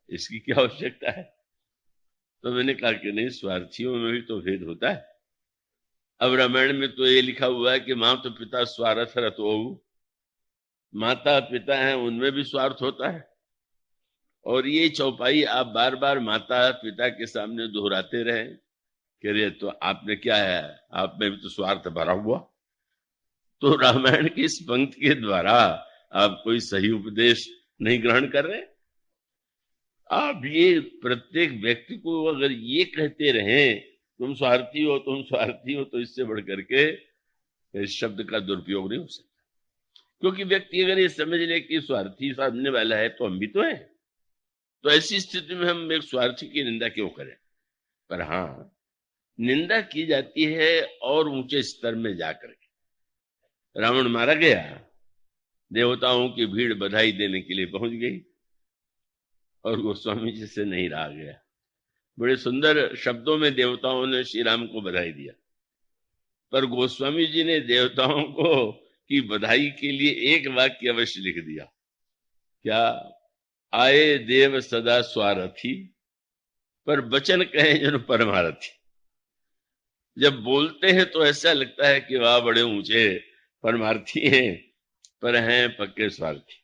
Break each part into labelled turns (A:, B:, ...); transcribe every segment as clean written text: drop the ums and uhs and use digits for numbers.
A: इसकी क्या आवश्यकता है? तो मैंने कहा कि नहीं, स्वार्थियों में भी तो भेद होता है। अब रामायण में तो ये लिखा हुआ है कि माँ तो पिता स्वार्थ रत हो, माता पिता हैं उनमें भी स्वार्थ होता है। और ये चौपाई आप बार बार माता पिता के सामने दोहराते रहे कि अरे तो आपने क्या है, आप में भी तो स्वार्थ भरा हुआ। तो रामायण की इस पंक्ति के द्वारा आप कोई सही उपदेश नहीं ग्रहण कर रहे। आप ये प्रत्येक व्यक्ति को अगर ये कहते रहें तुम स्वार्थी हो, तुम स्वार्थी हो, तो इससे बढ़ करके इस शब्द का दुरुपयोग नहीं हो सकता। क्योंकि व्यक्ति अगर ये समझ ले कि स्वार्थी सामने वाला है तो हम भी तो हैं, तो ऐसी स्थिति में हम एक स्वार्थी की निंदा क्यों करें? पर हाँ, निंदा की जाती है और ऊंचे स्तर में जाकर के। रावण मारा गया, देवताओं की भीड़ बधाई देने के लिए पहुंच गई और गोस्वामी जी से नहीं रहा गया। बड़े सुंदर शब्दों में देवताओं ने श्री राम को बधाई दिया, पर गोस्वामी जी ने देवताओं को की बधाई के लिए एक वाक्य अवश्य लिख दिया। क्या? आए देव सदा स्वारथी, पर बचन कहे जन परमारथी। जब बोलते हैं तो ऐसा लगता है कि वाह बड़े ऊंचे परमार्थी हैं, पर हैं पक्के स्वार्थी।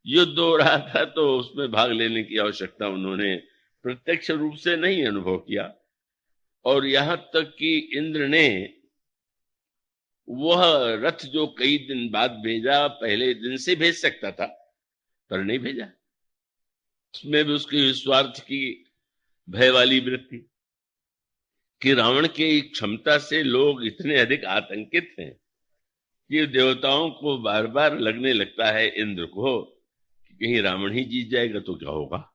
A: युद्ध हो रहा था तो उसमें भाग लेने की आवश्यकता उन्होंने प्रत्यक्ष रूप से नहीं अनुभव किया। और यहां तक कि इंद्र ने वह रथ जो कई दिन बाद भेजा, पहले दिन से भेज सकता था पर नहीं भेजा। उसमें भी उसकी स्वार्थ की भय वाली वृत्ति कि रावण की क्षमता से लोग इतने अधिक आतंकित हैं कि देवताओं को बार बार लगने लगता है इंद्र को कि कहीं रावण ही जीत जाएगा तो क्या होगा।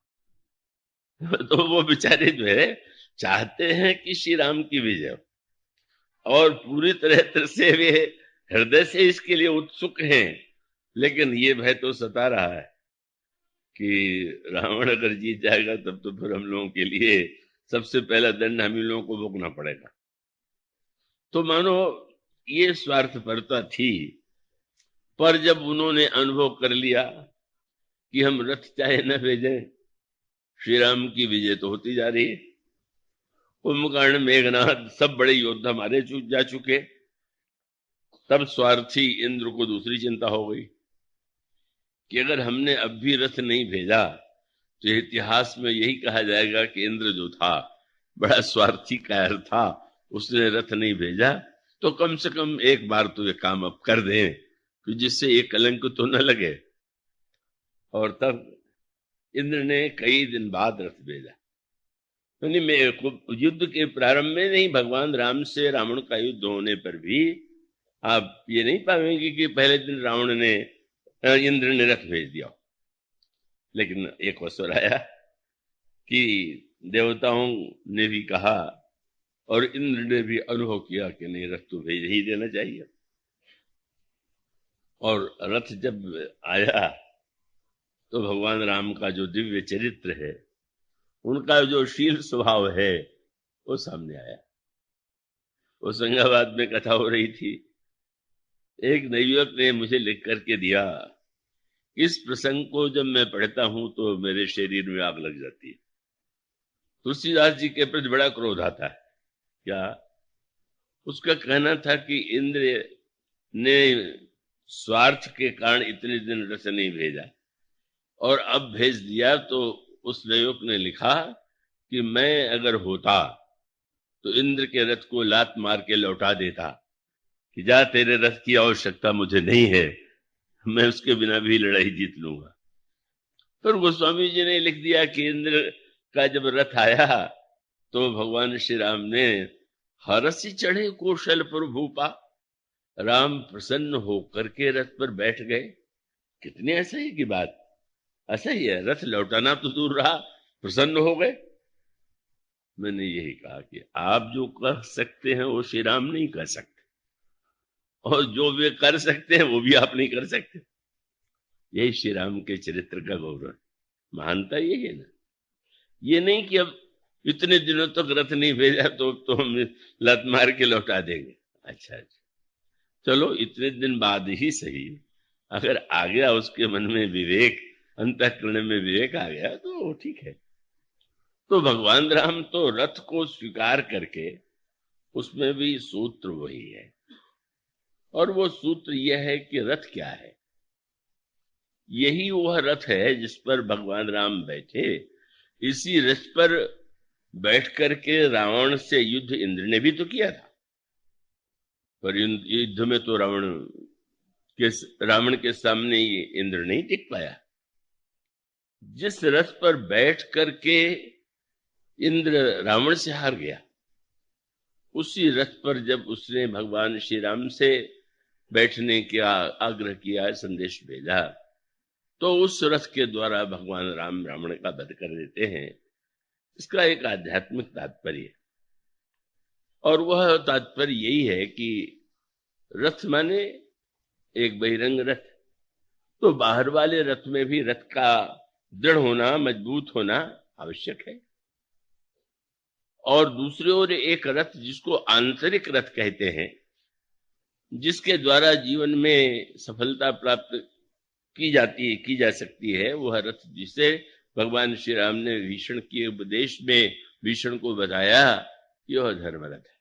A: तो वो बेचारे जो है चाहते हैं कि श्री राम की विजय हो, और पूरी तरह से वे हृदय से इसके लिए उत्सुक हैं। लेकिन ये भय तो सता रहा है कि रावण अगर जीत जाएगा तब तो फिर हम लोगों के लिए सबसे पहला दंड हम लोगों को भोगना पड़ेगा। तो मानो ये स्वार्थपरता थी। पर जब उन्होंने अनुभव कर लिया कि हम रथ चाहे न भेजें, श्री राम की विजय तो होती जा रही है, कुंभकर्ण मेघनाथ सब बड़े योद्धा मारे जा चुके, तब स्वार्थी इंद्र को दूसरी चिंता हो गई कि अगर हमने अब भी रथ नहीं भेजा तो इतिहास में यही कहा जाएगा कि इंद्र जो था बड़ा स्वार्थी कायर था, उसने रथ नहीं भेजा। तो कम से कम एक बार तो ये काम अब कर दें कि जिससे ये कलंक तो न लगे। और तब इंद्र ने कई दिन बाद रथ भेजा। युद्ध के प्रारंभ में नहीं, भगवान राम से रावण का युद्ध होने पर भी आप ये नहीं पाएंगे कि पहले दिन रावण ने इंद्र ने रथ भेज दिया। लेकिन एक अवसर आया कि देवताओं ने भी कहा और इंद्र ने भी अनुभव किया कि नहीं, रथ तो भेज ही देना चाहिए। और रथ जब आया तो भगवान राम का जो दिव्य चरित्र है, उनका जो शील स्वभाव है, वो सामने आया। होशंगाबाद में कथा हो रही थी, एक नवयुवक ने मुझे लिख करके दिया, इस प्रसंग को जब मैं पढ़ता हूं तो मेरे शरीर में आग लग जाती है। तुलसीदास जी के प्रति बड़ा क्रोध आता है। क्या? उसका कहना था कि इंद्र ने स्वार्थ के कारण इतने दिन रथ नहीं भेजा और अब भेज दिया। तो उस नवयुवक ने लिखा कि मैं अगर होता तो इंद्र के रथ को लात मार के लौटा देता कि जा, तेरे रथ की आवश्यकता मुझे नहीं है, मैं उसके बिना भी लड़ाई जीत लूंगा। पर गोस्वामी जी ने लिख दिया कि इंद्र का जब रथ आया तो भगवान श्री राम ने हरसी चढ़े कौशल पर भूपा, राम प्रसन्न होकर के रथ पर बैठ गए। कितनी असह्य की बात, असह्य है। रथ लौटाना तो दूर रहा, प्रसन्न हो गए। मैंने यही कहा कि आप जो कर सकते हैं वो श्री राम नहीं कर सकते, और जो वे कर सकते हैं वो भी आप नहीं कर सकते। यही श्री राम के चरित्र का गौरव, महानता यही है ना। ये नहीं कि अब इतने दिनों तक रथ नहीं भेजा तो हम लत मार के लौटा देंगे। अच्छा अच्छा, चलो इतने दिन बाद ही सही, अगर आ गया उसके मन में विवेक अंतःकरण में विवेक आ गया तो ठीक है। तो भगवान राम तो रथ को स्वीकार करके, उसमें भी सूत्र वही है, और वो सूत्र यह है कि रथ क्या है। यही वह रथ है जिस पर भगवान राम बैठे। इसी रथ पर बैठ करके रावण से युद्ध इंद्र ने भी तो किया था, पर युद्ध में तो रावण के सामने ये इंद्र नहीं टिक पाया। जिस रथ पर बैठ करके इंद्र रावण से हार गया, उसी रथ पर जब उसने भगवान श्री राम से बैठने का आग्रह किया, संदेश भेजा, तो उस रथ के द्वारा भगवान राम रावण का वध कर देते हैं। इसका एक आध्यात्मिक तात्पर्य है, और वह तात्पर्य यही है कि रथ माने एक बहिरंग रथ, तो बाहर वाले रथ में भी रथ का दृढ़ होना, मजबूत होना आवश्यक है। और दूसरी ओर एक रथ जिसको आंतरिक रथ कहते हैं, जिसके द्वारा जीवन में सफलता प्राप्त की जा सकती है, वह रथ जिसे भगवान श्री राम ने भीषण के उपदेश में भीषण को बताया, यह धर्मरथ है।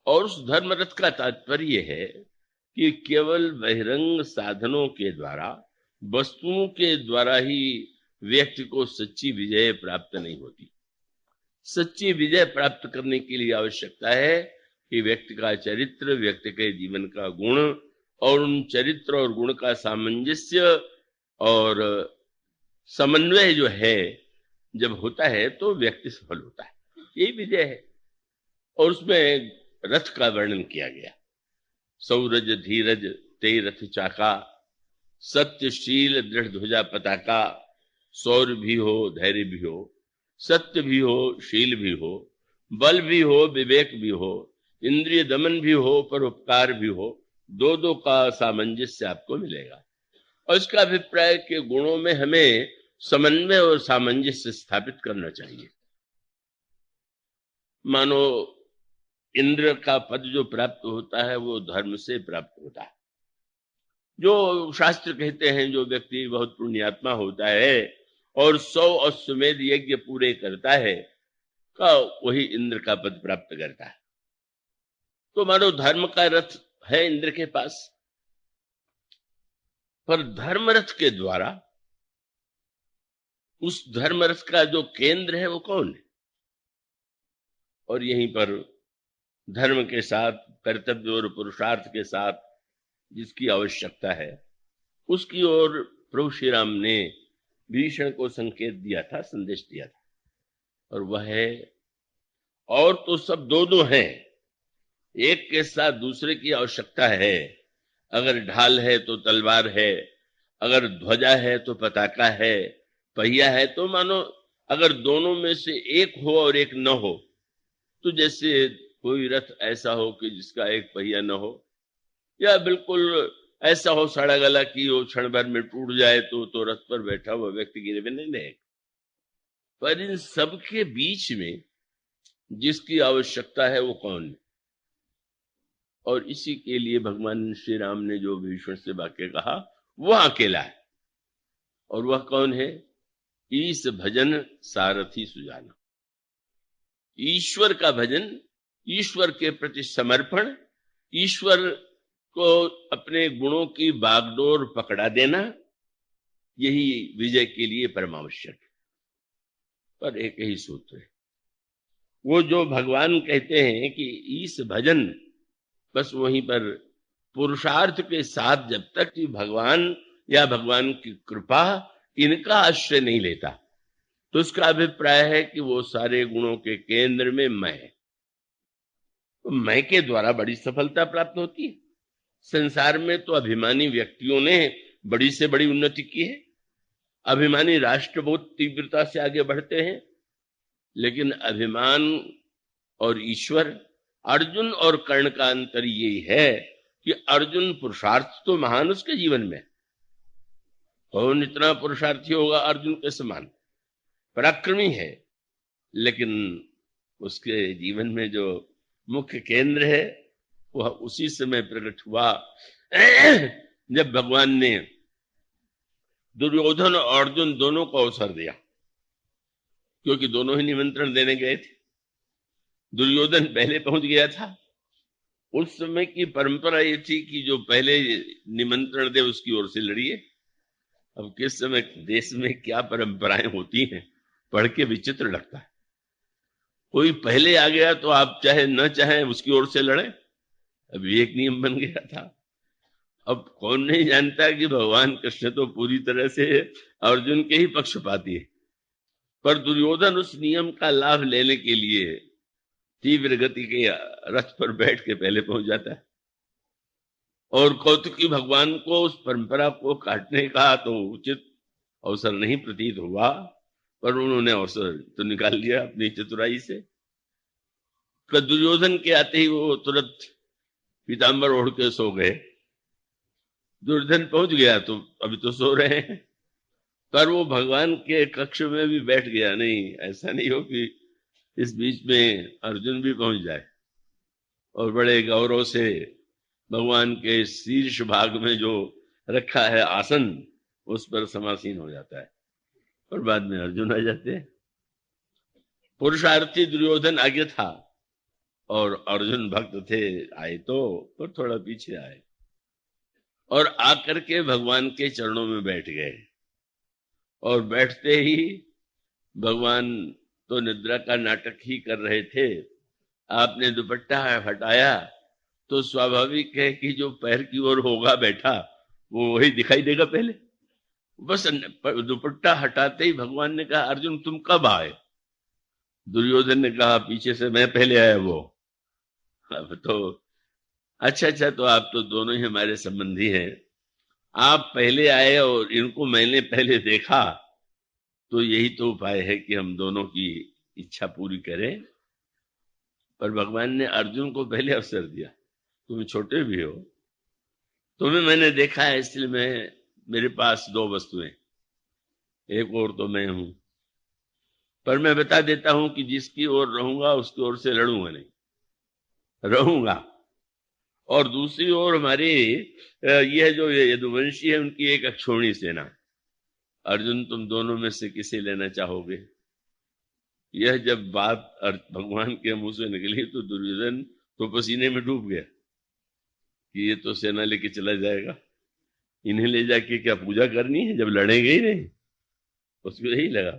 A: और उस धर्मरथ का तात्पर्य है कि केवल बहिरंग साधनों के द्वारा, वस्तुओं के द्वारा ही व्यक्ति को सच्ची विजय प्राप्त नहीं होती। सच्ची विजय प्राप्त करने के लिए आवश्यकता है कि व्यक्ति का चरित्र, व्यक्ति के जीवन का गुण, और उन चरित्र और गुण का सामंजस्य और समन्वय जो है जब होता है तो व्यक्ति सफल होता है। यही विजय है। और उसमें रथ का वर्णन किया गया। सौरज धीरज ते रथ चाका, सत्यशील दृढ़ ध्वजा पताका। सौर भी हो, धैर्य भी हो, सत्य भी हो, शील भी हो, बल भी हो, विवेक भी हो, इंद्रिय दमन भी हो, परोपकार भी हो, दो दो का सामंजस्य आपको मिलेगा। और इसका अभिप्राय के गुणों में हमें समन्वय और सामंजस्य स्थापित करना चाहिए। मानो इंद्र का पद जो प्राप्त होता है वो धर्म से प्राप्त होता है। जो शास्त्र कहते हैं, जो व्यक्ति बहुत पुण्यात्मा होता है और 100 अश्वमेध यज्ञ पूरे करता है, का वही इंद्र का पद प्राप्त करता है। तो मानो धर्म का रथ है इंद्र के पास, पर धर्म रथ के द्वारा उस धर्म रथ का जो केंद्र है वो कौन है? और यहीं पर धर्म के साथ, कर्तव्य और पुरुषार्थ के साथ जिसकी आवश्यकता है, उसकी ओर प्रभु श्री राम ने भीषण को संकेत दिया था, संदेश दिया था, और वह है, और तो सब दो दो हैं, एक के साथ दूसरे की आवश्यकता है। अगर ढाल है तो तलवार है, अगर ध्वजा है तो पताका है, पहिया है तो मानो अगर दोनों में से एक हो और एक न हो, तो जैसे कोई रथ ऐसा हो कि जिसका एक पहिया न हो, या बिल्कुल ऐसा हो सड़ा गला कि वो क्षण भर में टूट जाए तो रथ पर बैठा हुआ व्यक्ति गिरे भी नहीं रहेगा। पर इन सबके बीच में जिसकी आवश्यकता है वो कौन है? और इसी के लिए भगवान श्री राम ने जो भीष्म से वाक्य कहा वह अकेला है। और वह कौन है? ईश भजन सारथी सुजाना। ईश्वर का भजन, ईश्वर के प्रति समर्पण, ईश्वर को अपने गुणों की बागडोर पकड़ा देना, यही विजय के लिए परमावश्यक है। पर एक ही सूत्र है, वो जो भगवान कहते हैं कि ईश भजन, बस वहीं पर पुरुषार्थ के साथ जब तक कि भगवान या भगवान की कृपा इनका आश्रय नहीं लेता, तो उसका अभिप्राय है कि वो सारे गुणों के केंद्र में मैं है। तो मैं के द्वारा बड़ी सफलता प्राप्त होती है। संसार में तो अभिमानी व्यक्तियों ने बड़ी से बड़ी उन्नति की है। अभिमानी राष्ट्र बहुत तीव्रता से आगे बढ़ते हैं, लेकिन अभिमान और ईश्वर, अर्जुन और कर्ण का अंतर यही है कि अर्जुन पुरुषार्थ तो महान उसके जीवन में, कौन इतना पुरुषार्थी होगा अर्जुन के समान, पराक्रमी है, लेकिन उसके जीवन में जो मुख्य केंद्र है वह उसी समय प्रकट हुआ जब भगवान ने दुर्योधन और अर्जुन दोनों को अवसर दिया, क्योंकि दोनों ही निमंत्रण देने गए थे। दुर्योधन पहले पहुंच गया था। उस समय की परंपरा ये थी कि जो पहले निमंत्रण दे उसकी ओर से लड़िए। अब किस समय देश में क्या परंपराएं होती हैं, पढ़ के विचित्र लगता है। कोई पहले आ गया तो आप चाहे न चाहे उसकी ओर से लड़े। अभी एक नियम बन गया था। अब कौन नहीं जानता कि भगवान कृष्ण तो पूरी तरह से अर्जुन के ही पक्षपाती है, पर दुर्योधन उस नियम का लाभ लेने के लिए तीव्र गति के रथ पर बैठ के पहले पहुंच जाता है। और कौतुकी भगवान को उस परंपरा को काटने का तो उचित अवसर नहीं प्रतीत हुआ, पर उन्होंने अवसर तो निकाल लिया अपनी चतुराई से। दुर्योधन के आते ही वो तुरंत पीतांबर ओढ़ के सो गए। दुर्योधन पहुंच गया तो अभी तो सो रहे हैं, पर वो भगवान के कक्ष में भी बैठ गया। नहीं, ऐसा नहीं हो कि इस बीच में अर्जुन भी पहुंच जाए और बड़े गौरव से भगवान के शीर्ष भाग में जो रखा है आसन, उस पर समासीन हो जाता है और बाद में अर्जुन आ जाते हैं। पुरुषार्थी दुर्योधन आगे था और अर्जुन भक्त थे, आए तो और थोड़ा पीछे आए और आकर के भगवान के चरणों में बैठ गए। और बैठते ही भगवान तो निद्रा का नाटक ही कर रहे थे। आपने दुपट्टा हटाया तो स्वाभाविक है कि जो पैर की ओर होगा बैठा वो वही दिखाई देगा पहले। बस दुपट्टा हटाते ही भगवान ने कहा, अर्जुन तुम कब आए? दुर्योधन ने कहा, पीछे से मैं पहले आया वो। अब तो अच्छा, तो आप तो दोनों ही हमारे संबंधी हैं। आप पहले आए और इनको मैंने पहले देखा, तो यही तो उपाय है कि हम दोनों की इच्छा पूरी करें। पर भगवान ने अर्जुन को पहले अवसर दिया। तुम छोटे भी हो, तुम्हें मैंने देखा है, इसलिए मेरे पास दो वस्तुएं, एक और तो मैं हूं। पर मैं बता देता हूं कि जिसकी ओर रहूंगा उसकी ओर से लड़ूंगा नहीं, रहूंगा। और दूसरी ओर हमारी यह जो यदुवंशी है उनकी एक अक्षौणी सेना। अर्जुन तुम दोनों में से किसे लेना चाहोगे? यह जब बात भगवान के मुंह से निकली तो दुर्योधन तो पसीने में डूब गया कि ये तो सेना लेके चला जाएगा, इन्हें ले जाके क्या पूजा करनी है जब लड़ेंगे ही नहीं। उसको यही लगा,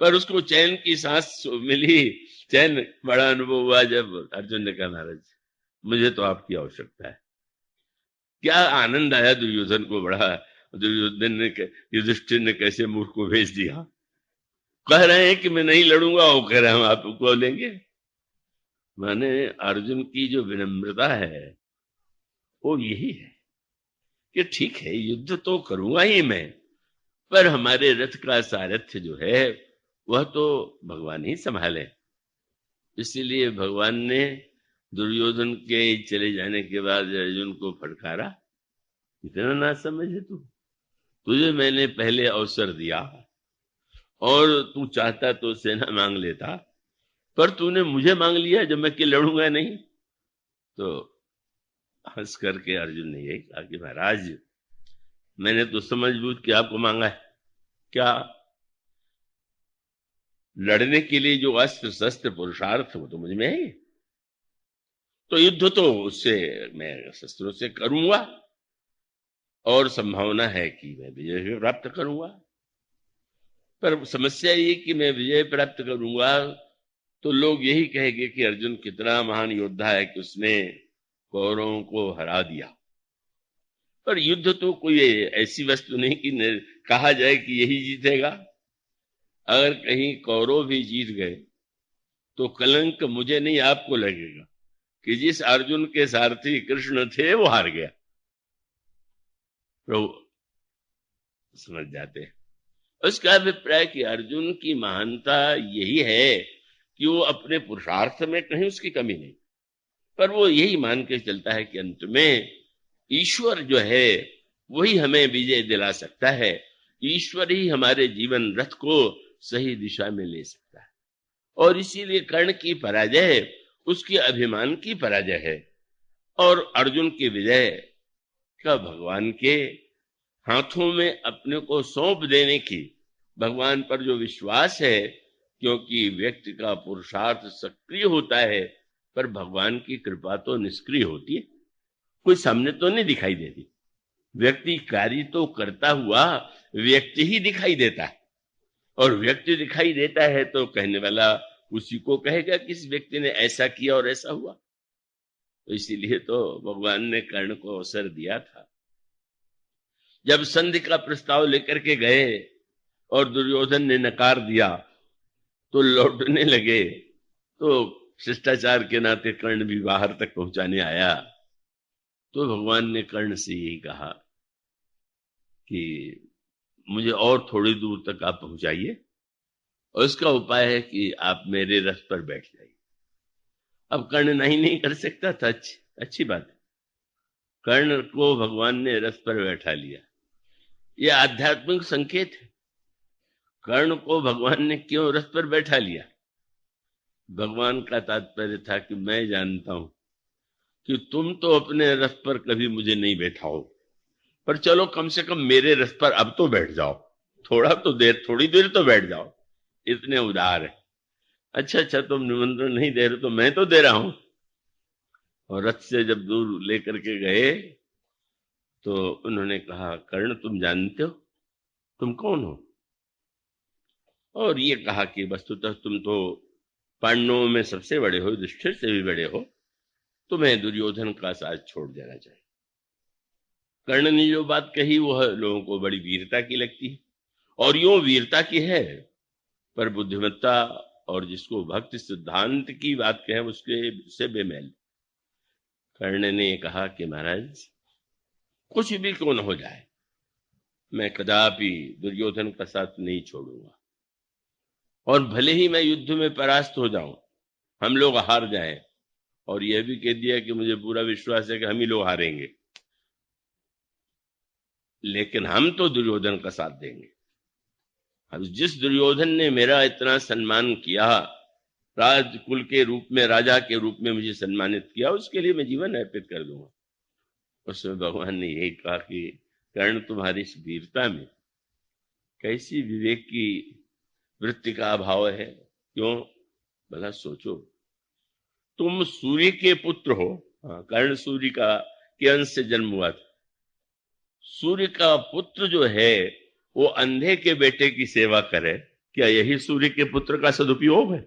A: पर उसको चैन की सांस मिली। चैन बड़ा अनुभव हुआ जब अर्जुन ने कहा, महाराज मुझे तो आपकी आवश्यकता है। क्या आनंद आया दुर्योधन को बड़ा। दुर्योधन ने युधिष्ठिर ने कैसे मूर्ख को भेज दिया। कह रहे हैं कि मैं नहीं लड़ूंगा, वो कह रहे हैं हम आपको लेंगे। माने अर्जुन की जो विनम्रता है वो यही है कि ठीक है युद्ध तो करूंगा ही मैं, पर हमारे रथ का सारथ्य जो है वह तो भगवान ही संभाले। इसीलिए भगवान ने दुर्योधन के चले जाने के बाद अर्जुन को फटकारा, इतना ना समझे तू, तुझे मैंने पहले अवसर दिया और तू चाहता तो सेना मांग लेता, पर तूने मुझे मांग लिया जब मैं कि लड़ूंगा नहीं। तो हंस करके अर्जुन ने यही कहा कि महाराज मैंने तो समझबूझ के आपको मांगा है। क्या? लड़ने के लिए जो अस्त्र शस्त्र पुरुषार्थ वो तो मुझ में है, तो युद्ध तो उससे मैं शस्त्रों से करूंगा और संभावना है कि मैं विजय भी प्राप्त करूंगा। पर समस्या ये कि मैं विजय प्राप्त करूंगा तो लोग यही कहेंगे कि अर्जुन कितना महान योद्धा है कि उसने कौरवों को हरा दिया। पर युद्ध तो कोई ऐसी वस्तु नहीं कि कहा जाए कि यही जीतेगा। अगर कहीं कौरव भी जीत गए तो कलंक मुझे नहीं आपको लगेगा कि जिस अर्जुन के सारथी कृष्ण थे वो हार गया। प्रभु समझ जाते हैं। उसका अभिप्राय कि अर्जुन की महानता यही है कि वो अपने पुरुषार्थ में कहीं उसकी कमी नहीं, पर वो यही मान के चलता है कि अंत में ईश्वर जो है वही हमें विजय दिला सकता है। ईश्वर ही हमारे जीवन रथ को सही दिशा में ले सकता है। और इसीलिए कर्ण की पराजय उसके अभिमान की पराजय है और अर्जुन की विजय का भगवान के हाथों में अपने को सौंप देने की भगवान पर जो विश्वास है, क्योंकि व्यक्ति का पुरुषार्थ सक्रिय होता है पर भगवान की कृपा तो निष्क्रिय होती है, कोई सामने तो नहीं दिखाई देती। व्यक्ति कार्य तो करता हुआ व्यक्ति ही दिखाई देता है, और व्यक्ति दिखाई देता है तो कहने वाला उसी को कहेगा कि इस व्यक्ति ने ऐसा किया और ऐसा हुआ। तो इसीलिए तो भगवान ने कर्ण को अवसर दिया था। जब संधि का प्रस्ताव लेकर के गए और दुर्योधन ने नकार दिया तो लौटने लगे, तो शिष्टाचार के नाते कर्ण भी बाहर तक पहुंचाने आया। तो भगवान ने कर्ण से यही कहा कि मुझे और थोड़ी दूर तक आप पहुंचाइए, और इसका उपाय है कि आप मेरे रथ पर बैठ जाइए। अब कर्ण नहीं कर सकता था, अच्छी बात है, कर्ण को भगवान ने रथ पर बैठा लिया। यह आध्यात्मिक संकेत है। कर्ण को भगवान ने क्यों रथ पर बैठा लिया? भगवान का तात्पर्य था कि मैं जानता हूं कि तुम तो अपने रथ पर कभी मुझे नहीं बैठाओ, पर चलो कम से कम मेरे रथ पर अब तो बैठ जाओ, थोड़ी देर तो बैठ जाओ, इतने उदार है। अच्छा, तुम निमंत्रण नहीं दे रहे तो मैं तो दे रहा हूं। और रथ से जब दूर लेकर के गए तो उन्होंने कहा, कर्ण तुम जानते हो तुम कौन हो? और ये कहा कि वस्तुतः तुम तो पांडवों में सबसे बड़े हो, युधिष्ठिर से भी बड़े हो, तुम्हें दुर्योधन का साथ छोड़ देना चाहिए। कर्ण ने जो बात कही वह लोगों को बड़ी वीरता की लगती है, और यूं वीरता की है, पर बुद्धिमत्ता और जिसको भक्ति सिद्धांत की बात कहे उसके से बेमेल। कर्ण ने कहा कि महाराज कुछ भी क्यों न हो जाए, मैं कदापि दुर्योधन का साथ नहीं छोड़ूंगा, और भले ही मैं युद्ध में परास्त हो जाऊं, हम लोग हार जाएं, और यह भी कह दिया कि मुझे पूरा विश्वास है कि हम ही लोग हारेंगे, लेकिन हम तो दुर्योधन का साथ देंगे। अब जिस दुर्योधन ने मेरा इतना सम्मान किया, राजकुल के रूप में, राजा के रूप में मुझे सम्मानित किया, उसके लिए मैं जीवन अर्पित कर दूंगा। उसमें भगवान ने यही कहा कि कर्ण तुम्हारी इस वीरता में कैसी विवेक की वृत्ति का अभाव है। क्यों? भला सोचो, तुम सूर्य के पुत्र हो। कर्ण सूर्य का के अंश से जन्म हुआ था। सूर्य का पुत्र जो है वो अंधे के बेटे की सेवा करे, क्या यही सूर्य के पुत्र का सदुपयोग है?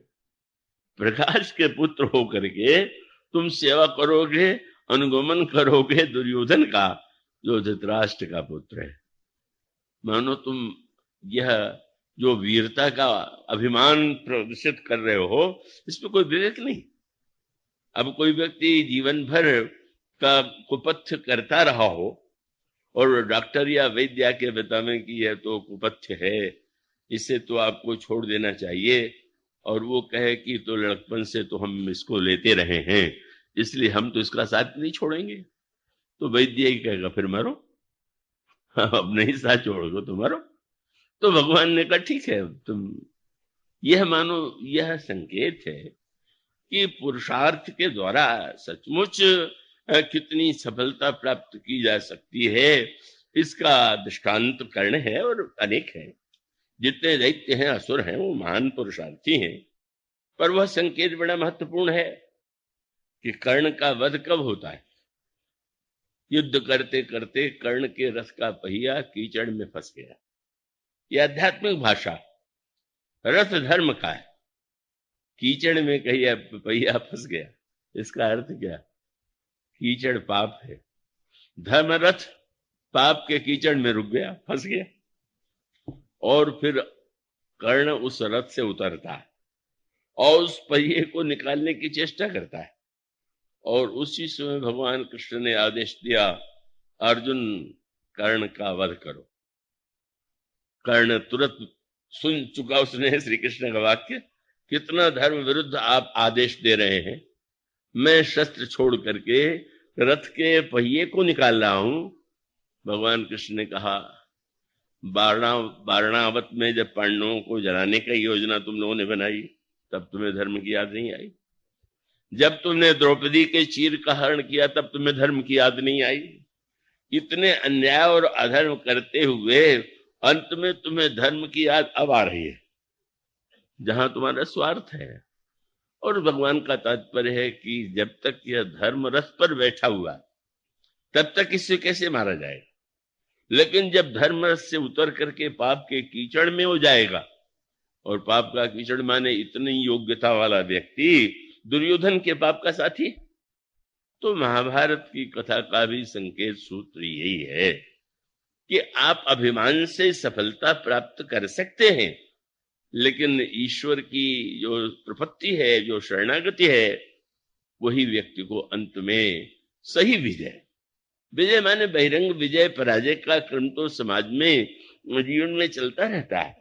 A: प्रकाश के पुत्र होकर के तुम सेवा करोगे, अनुगमन करोगे दुर्योधन का, जो धृतराष्ट्र का पुत्र है। मानो तुम यह जो वीरता का अभिमान प्रदर्शित कर रहे हो, इसमें कोई विवेक नहीं। अब कोई व्यक्ति जीवन भर का कुपथ्य करता रहा हो और डॉक्टर या वैद्य के बतावे कि यह तो कुपथ्य है, इसे तो आपको छोड़ देना चाहिए, और वो कहे कि तो लड़कपन से तो हम इसको लेते रहे हैं, इसलिए हम तो इसका साथ नहीं छोड़ेंगे, तो वैद्य ही कहेगा फिर मरो, अब नहीं साथ छोड़ोगे तो मरो। तो भगवान ने कहा ठीक है, तुम यह मानो, यह संकेत है कि पुरुषार्थ के द्वारा सचमुच कितनी सफलता प्राप्त की जा सकती है, इसका दृष्टांत कर्ण है और अनेक है। जितने दैत्य हैं, असुर हैं, वो महान पुरुषार्थी हैं, पर वह संकेत बड़ा महत्वपूर्ण है कि कर्ण का वध कब होता है। युद्ध करते करते कर्ण के रथ का पहिया कीचड़ में फंस गया। यह आध्यात्मिक भाषा, रथ धर्म का है, कीचड़ में कहीं पहिया फंस गया, इसका अर्थ क्या? कीचड़ पाप है, धर्म रथ पाप के कीचड़ में रुक गया, फंस गया। और फिर कर्ण उस रथ से उतरता है और उस पहिए को निकालने की चेष्टा करता है, और उसी समय भगवान कृष्ण ने आदेश दिया, अर्जुन कर्ण का वध करो। कर्ण तुरंत सुन चुका उसने श्री कृष्ण का वाक्य, कितना धर्म विरुद्ध आप आदेश दे रहे हैं, मैं शस्त्र छोड़ करके रथ के पहिए को निकाल रहा हूं। भगवान कृष्ण ने कहा, वारणावत में जब पांडवों को जलाने का योजना तुम लोगों ने बनाई, तब तुम्हें धर्म की याद नहीं आई? जब तुमने द्रौपदी के चीर का हरण किया, तब तुम्हें धर्म की याद नहीं आई? इतने अन्याय और अधर्म करते हुए अंत में तुम्हें धर्म की याद अब आ रही है, जहां तुम्हारा स्वार्थ है। और भगवान का तात्पर्य है कि जब तक यह धर्म रथ पर बैठा हुआ तब तक इससे कैसे मारा जाएगा, लेकिन जब धर्म रथ से उतर करके पाप के कीचड़ में हो जाएगा, और पाप का कीचड़ माने इतनी योग्यता वाला व्यक्ति दुर्योधन के पाप का साथी, तो महाभारत की कथा का भी संकेत सूत्र यही है कि आप अभिमान से सफलता प्राप्त कर सकते हैं, लेकिन ईश्वर की जो प्रपत्ति है, जो शरणागति है, वही व्यक्ति को अंत में सही विजय, विजय माने बहिरंग विजय पराजय का क्रम तो समाज में जीवन में चलता रहता है,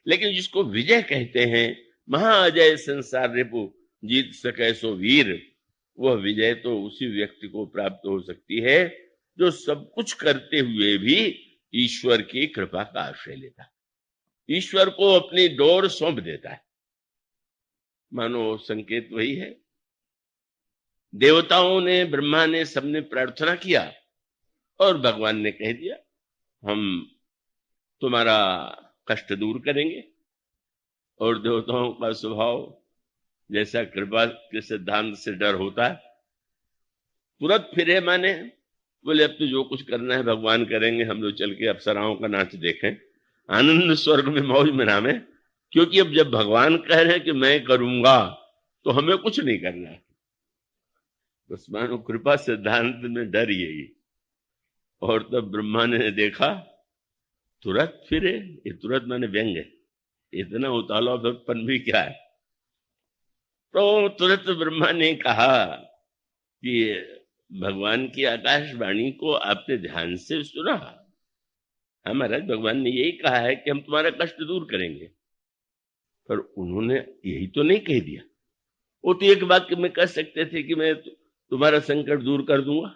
A: लेकिन जिसको विजय कहते हैं, महाअजय संसार रिपु जीत सके सो वीर, वह विजय तो उसी व्यक्ति को प्राप्त हो सकती है जो सब कुछ करते हुए भी ईश्वर की कृपा का आश्रय लेता है, ईश्वर को अपनी डोर सौंप देता है। मानो संकेत वही है। देवताओं ने, ब्रह्मा ने, सबने प्रार्थना किया और भगवान ने कह दिया हम तुम्हारा कष्ट दूर करेंगे। और देवताओं का स्वभाव जैसा कृपा के सिद्धांत से डर होता है, तुरंत फिरे, माने बोले अब तो जो कुछ करना है भगवान करेंगे, हम लोग चल के अप्सराओं का नाच देखें, आनंद स्वर्ग में मौज मनावे, क्योंकि अब जब भगवान कह रहे हैं कि मैं करूंगा तो हमें कुछ नहीं करना है। बस मानो कृपा सिद्धांत में डर यही। और तब ब्रह्मा ने देखा, तुरंत फिरे, ये तुरंत माने व्यंग है, इतना उतावलापन भी क्या है। तो तुरंत ब्रह्मा ने कहा कि भगवान की आकाशवाणी को आपने ध्यान से सुना? हाँ महाराज, भगवान ने यही कहा है कि हम तुम्हारा कष्ट दूर करेंगे। पर उन्होंने यही तो नहीं कह दिया। वो तो एक वाक्य में कह सकते थे कि मैं तुम्हारा संकट दूर कर दूंगा,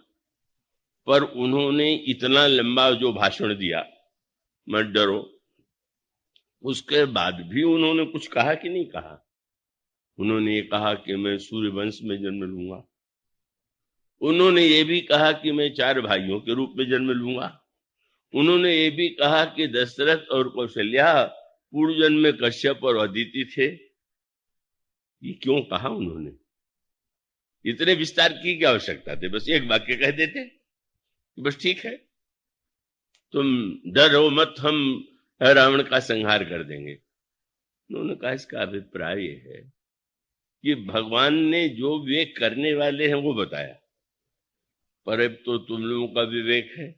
A: पर उन्होंने इतना लंबा जो भाषण दिया, मत डरो, उसके बाद भी उन्होंने कुछ कहा कि नहीं कहा? उन्होंने ये कहा कि मैं सूर्य वंश में जन्म लूंगा, उन्होंने ये भी कहा कि मैं 4 भाइयों के रूप में जन्म लूंगा, उन्होंने ये भी कहा कि दशरथ और कौशल्या पूर्व जन्म में कश्यप और अदिति थे। ये क्यों कहा उन्होंने? इतने विस्तार की क्या आवश्यकता थी? बस एक वाक्य कह देते, बस ठीक है, तुम डरो मत, हम रावण का संहार कर देंगे। उन्होंने कहा इसका अभिप्राय है कि भगवान ने जो विवेक करने वाले हैं वो बताया, पर अब तो तुम लोगों का विवेक है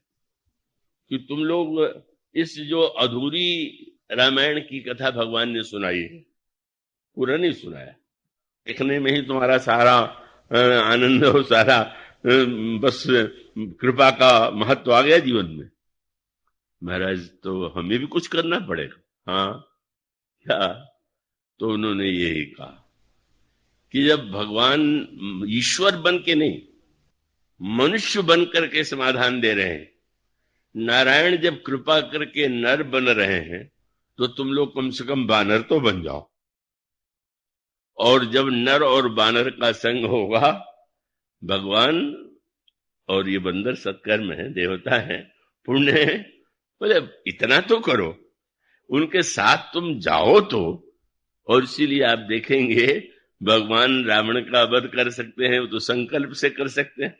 A: कि तुम लोग इस जो अधूरी रामायण की कथा भगवान ने सुनाई है, पूरा नहीं सुनाया। देखने में ही तुम्हारा सारा आनंद और सारा बस कृपा का महत्व आ गया जीवन में। महाराज तो हमें भी कुछ करना पड़ेगा। हाँ क्या? तो उन्होंने यही कहा कि जब भगवान ईश्वर बन के नहीं, मनुष्य बन करके समाधान दे रहे हैं, नारायण जब कृपा करके नर बन रहे हैं, तो तुम लोग कम से कम बानर तो बन जाओ। और जब नर और बानर का संग होगा, भगवान और ये बंदर सत्कर्म है, देवता है, पुण्य है, बोले इतना तो करो, उनके साथ तुम जाओ तो। और इसीलिए आप देखेंगे भगवान रावण का वध कर सकते हैं, वो तो संकल्प से कर सकते हैं।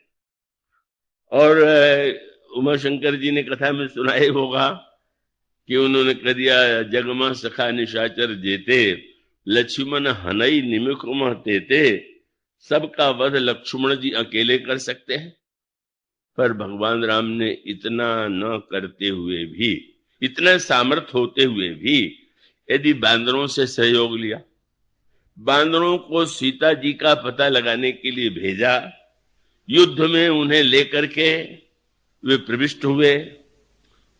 A: और उमा शंकर जी ने कथा में सुनाया होगा कि उन्होंने कह दिया, जगमा सखा निशाचर जेते, लक्ष्मण हनई निमिख महतेते, सबका वध लक्ष्मण जी अकेले कर सकते हैं। पर भगवान राम ने इतना न करते हुए भी, इतना सामर्थ होते हुए भी, यदि बांदरों से सहयोग लिया, बांदरों को सीता जी का पता लगाने के लिए भेजा, युद्ध में उन्हें लेकर के वे प्रविष्ट हुए,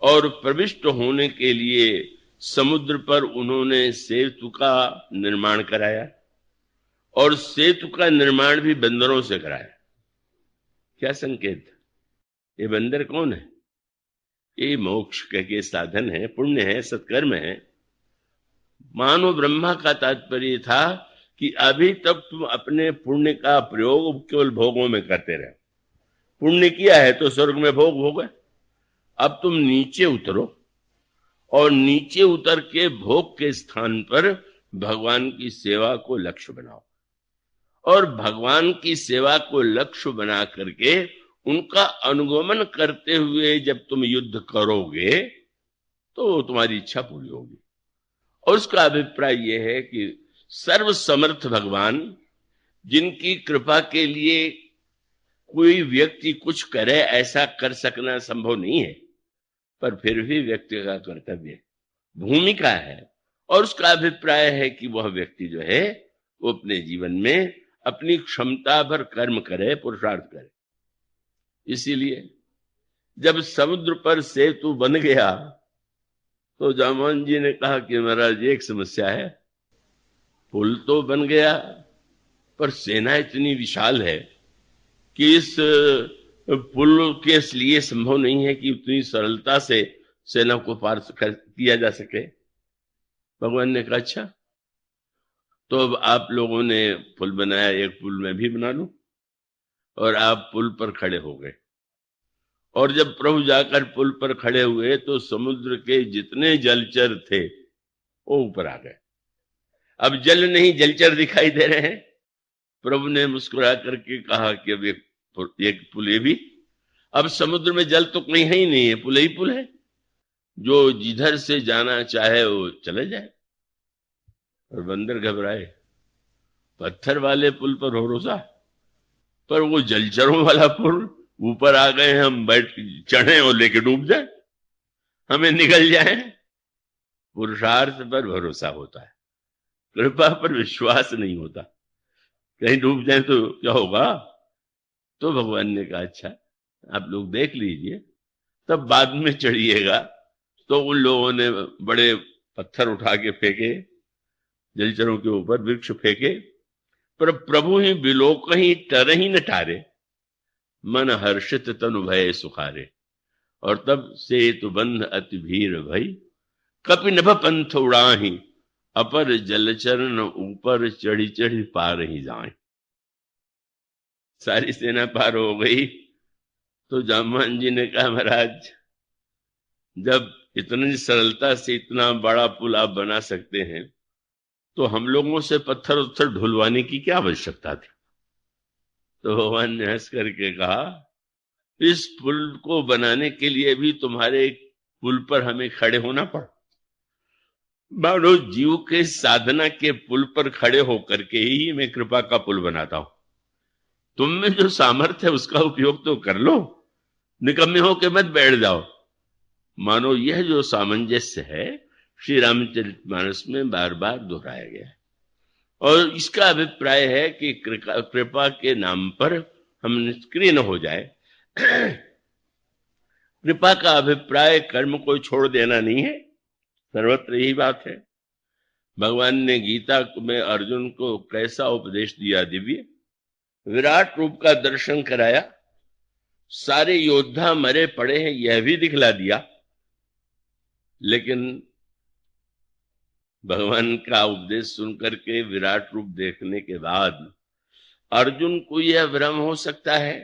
A: और प्रविष्ट होने के लिए समुद्र पर उन्होंने सेतु का निर्माण कराया, और सेतु का निर्माण भी बंदरों से कराया। क्या संकेत? ये बंदर कौन है? ये मोक्ष के साधन है, पुण्य है, सत्कर्म है। मानो ब्रह्मा का तात्पर्य था कि अभी तक तुम अपने पुण्य का प्रयोग केवल भोगों में करते रहे। पुण्य किया है तो स्वर्ग में भोग हो गए, अब तुम नीचे उतरो और नीचे उतर के भोग के स्थान पर भगवान की सेवा को लक्ष्य बनाओ, और भगवान की सेवा को लक्ष्य बना करके उनका अनुगमन करते हुए जब तुम युद्ध करोगे तो तुम्हारी इच्छा पूरी होगी। और उसका अभिप्राय यह है कि सर्वसमर्थ भगवान, जिनकी कृपा के लिए कोई व्यक्ति कुछ करे ऐसा कर सकना संभव नहीं है, पर फिर भी व्यक्ति का कर्तव्य भूमिका है, और उसका अभिप्राय है कि वह व्यक्ति जो है वो अपने जीवन में अपनी क्षमता भर कर्म करे, पुरुषार्थ करे। इसीलिए जब समुद्र पर सेतु बन गया तो जामोहन जी ने कहा कि महाराज एक समस्या है, पुल तो बन गया पर सेना इतनी विशाल है कि इस पुल के लिए संभव नहीं है कि उतनी सरलता से सेना को पार किया जा सके। भगवान ने कहा अच्छा, तो अब आप लोगों ने पुल बनाया, एक पुल मैं भी बना लूं। और आप पुल पर खड़े हो गए, और जब प्रभु जाकर पुल पर खड़े हुए तो समुद्र के जितने जलचर थे वो ऊपर आ गए। अब जल नहीं जलचर दिखाई दे रहे हैं। प्रभु ने मुस्कुरा करके कहा कि अब एक पुल ये भी, अब समुद्र में जल तो कहीं है ही नहीं है, पुल ही पुल है, जो जिधर से जाना चाहे वो चले जाए। और बंदर घबराए, पत्थर वाले पुल पर भरोसा, पर वो जलचरों वाला पुल ऊपर आ गए, हम बैठ चढ़े और लेके डूब जाए, हमें निकल जाए। पुरुषार्थ पर भरोसा होता है, कृपा पर विश्वास नहीं होता, कहीं डूब जाए तो क्या होगा। तो भगवान ने कहा अच्छा आप लोग देख लीजिए, तब बाद में चढ़िएगा। तो उन लोगों ने बड़े पत्थर उठा के फेंके, जलचरों के ऊपर वृक्ष फेंके, पर प्रभु ही बिलोक ही टर ही न टारे, मन हर्षित तनु भय सुखारे। और तब से तो बंध अति भीर भई, कपि नभ पंथ उड़ाही, अपर जलचरण ऊपर चढ़ी चढ़ी पार ही जाए। सारी सेना पार हो गई तो जामवान जी ने कहा महाराज, जब इतनी सरलता से इतना बड़ा पुल आप बना सकते हैं तो हम लोगों से पत्थर उत्थर ढुलवाने की क्या आवश्यकता थी। तो भगवान ने हंस करके कहा, इस पुल को बनाने के लिए भी तुम्हारे पुल पर हमें खड़े होना पड़ा। मानो जीव के साधना के पुल पर खड़े होकर के ही मैं कृपा का पुल बनाता हूं। तुम में जो सामर्थ्य है उसका उपयोग तो कर लो, निकम्मे होके मत बैठ जाओ। मानो यह जो सामंजस्य है श्री रामचरितमानस में बार बार दोहराया गया है, और इसका अभिप्राय है कि कृपा के नाम पर हम निष्क्रिय न हो जाए। कृपा का अभिप्राय कर्म को छोड़ देना नहीं है, सर्वत्र यही बात है। भगवान ने गीता में अर्जुन को कैसा उपदेश दिया, दिव्य विराट रूप का दर्शन कराया, सारे योद्धा मरे पड़े हैं यह भी दिखला दिया। लेकिन भगवान का उपदेश सुनकर के विराट रूप देखने के बाद अर्जुन को यह भ्रम हो सकता है